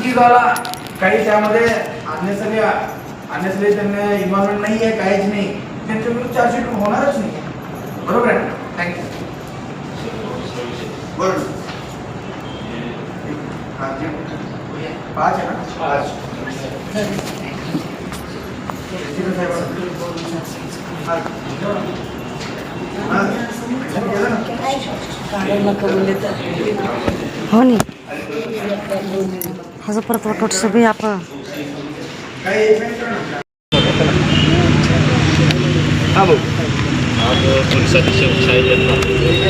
चुकी झाला काही त्यामध्ये अन्यसरी त्यांना इन्व्हॉल्वमेंट नाही आहे, काहीच नाही, त्यांच्या विरुद्ध चार्जशीट होणारच नाही. बरोबर आहे ना? थँक्यू. बरोबर. पाच आहे ना? पाच. हो नाही हा जो परत वर्कआउट सगळे आपण आज पोलीस अधीक्षक शाहीद यांना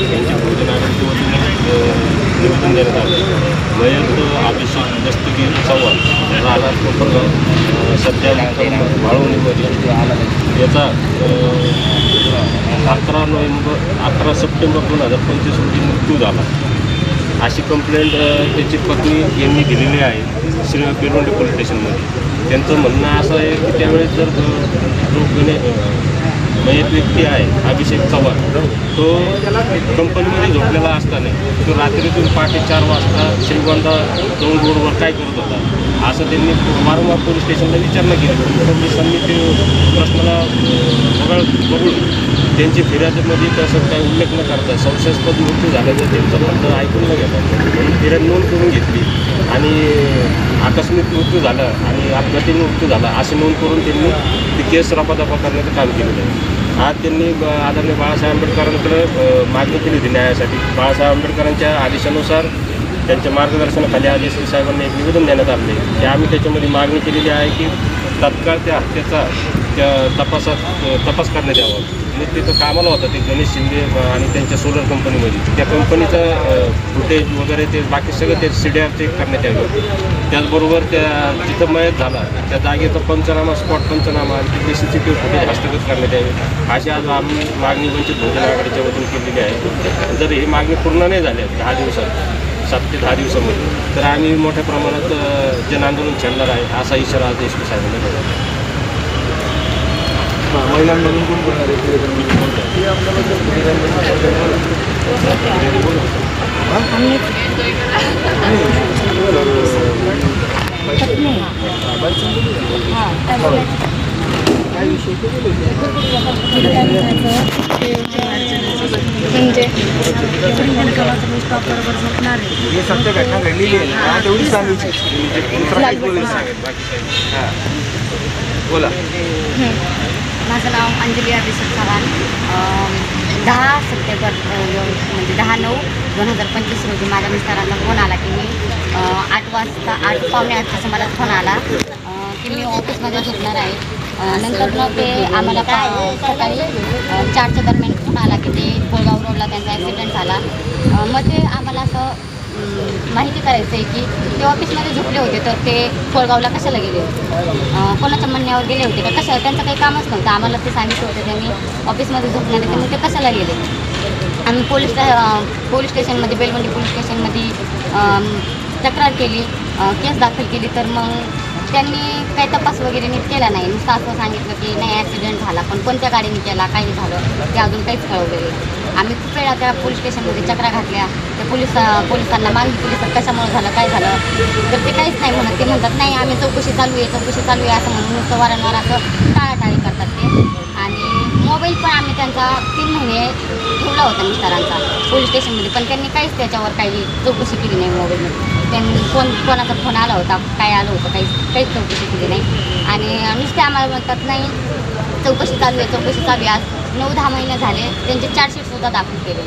त्यांच्या भोजन आरोग्य वतीने निवेदन देण्यात आलं. मयत अभिषेक दस्तगीर चव्हाण राहणार कोपरगाव सध्या वाळवणीमध्ये याचा 11 सप्टेंबर 2025 रोजी मृत्यू झाला अशी कंप्लेंट त्याची पत्नी यांनी दिलेली आहे श्री पिरवंडी पोलीस स्टेशनमध्ये. त्यांचं म्हणणं असं आहे की त्यावेळेस जर जो मयत व्यक्ती आहे अभिषेक चव्हाण तो कंपनीमध्ये झोपलेला असताना तो रात्रीतून पहाटे 4 वाजता श्रीगोंदा दौंड रोडवर काय करत होता असं त्यांनी वारंवार पोलीस स्टेशनला विचारणा केली. पोलिसांनी ते प्रश्नाला बघून त्यांची फिर्यादीमध्ये तसं काही उल्लेख न करता संशयास्पद मृत्यू झाल्याचं त्यांचं म्हणणं ऐकून न घेतात म्हणून फिर्याद नोंद करून घेतली आणि आकस्मिक मृत्यू झाला आणि अपघाती मृत्यू झाला अशी नोंद करून त्यांनी ती केस रफादफा करण्याचं काम केलेलं आहे. आज त्यांनी आदरणीय बाळासाहेब आंबेडकरांकडे मागणी केली होती न्यायासाठी. बाळासाहेब आंबेडकरांच्या आदेशानुसार त्यांच्या मार्गदर्शनाखाली आदेश साहेबांनी एक निवेदन देण्यात आले की आम्ही त्याच्यामध्ये मागणी केलेली आहे की तत्काळ त्या हत्येचा तपास करण्यात यावा. आणि तिथं कामाला होता ते गणेश शिंदे आणि त्यांच्या सोलर कंपनीमध्ये त्या कंपनीचं फुटेज वगैरे ते बाकी सगळं ते CDR चेक करण्यात यावं. त्याचबरोबर त्या जिथं मयत झाला त्या जागेचा पंचनामा स्पॉट पंचनामा आणि ते CCTV फुटेज हस्तगत करण्यात यावे अशी आज आम्ही मागणी वंचित बहुजन आघाडीच्या वतीने केलेली आहे. जर ही मागणी पूर्ण नाही झाली 10 दिवसात 7 ते 10 दिवसामध्ये तर आम्ही मोठ्या प्रमाणात जनआंदोलन छेडणार आहे असा इशारा आज देशमुख साहेबांनी दिला. महिलांमधून कोण करणार आहे? म्हणजे सत्य घटना घडलेली आहे तेवढीच सांगायची, दुसरा काहीच बोलायचं. हां बोला. माझं नाव अंजली अभिषेक चव्हाण. 10 सप्टेंबर म्हणजे 10/9/2025 रोजी माझ्या मिस्टरांना फोन आला की मी 8 वाजता 8:15 सुमारास फोन आला की मी ऑफिसमध्ये झोपणार आहे. नंतर मग ते आम्हाला सकाळी 4च्या दरम्यान फोन आला की ते कोळगाव रोडला त्यांचा ॲक्सिडेंट झाला. मग ते आम्हाला असं माहिती करायचं आहे की ते ऑफिसमध्ये झोपले होते तर ते कोळगावला कशाला गेले होते, कोणाच्या म्हणण्यावर गेले होते का कशा, त्यांचं काही कामच नव्हतं. आम्हाला ते सांगितलं होतं त्यांनी ऑफिसमध्ये झोपणार आहे त्यामुळे ते कशाला गेले. आम्ही पोलीस स्टेशनमध्ये बेलवंडी पोलीस स्टेशनमध्ये तक्रार केली, केस दाखल केली. तर मग त्यांनी काही तपास वगैरे नीट केला नाही. नुसतं असं सांगितलं की नाही ॲक्सिडेंट झाला पण कोणत्या गाडीने केला काही झालं ते अजून काहीच कळवलेलं नाही. आम्ही खूप वेळा त्या पोलीस स्टेशनमध्ये चक्रा घातल्या, त्या पोलिसांना मागितली तर कशामुळे झालं काय झालं तर ते काहीच नाही म्हणत. ते म्हणतात नाही आम्ही चौकशी चालू आहे असं म्हणून नुसतं वारंवार असं टाळाटाळी करतात ते. आणि मोबाईल पण आम्ही त्यांचा 3 महिने ठेवला होता मिस्टरांचा पोलीस स्टेशनमध्ये पण त्यांनी काहीच त्याच्यावर काही चौकशी केली नाही. मोबाईलमध्ये त्यांनी कोणाचा फोन आला होता काय आलं होतं काहीच चौकशी केली नाही. आणि नुसते आम्हाला म्हणतात नाही चौकशी चालू आहे. आज 9-10 महिने झाले त्यांचे चार्जशीटसुद्धा दाखल केले.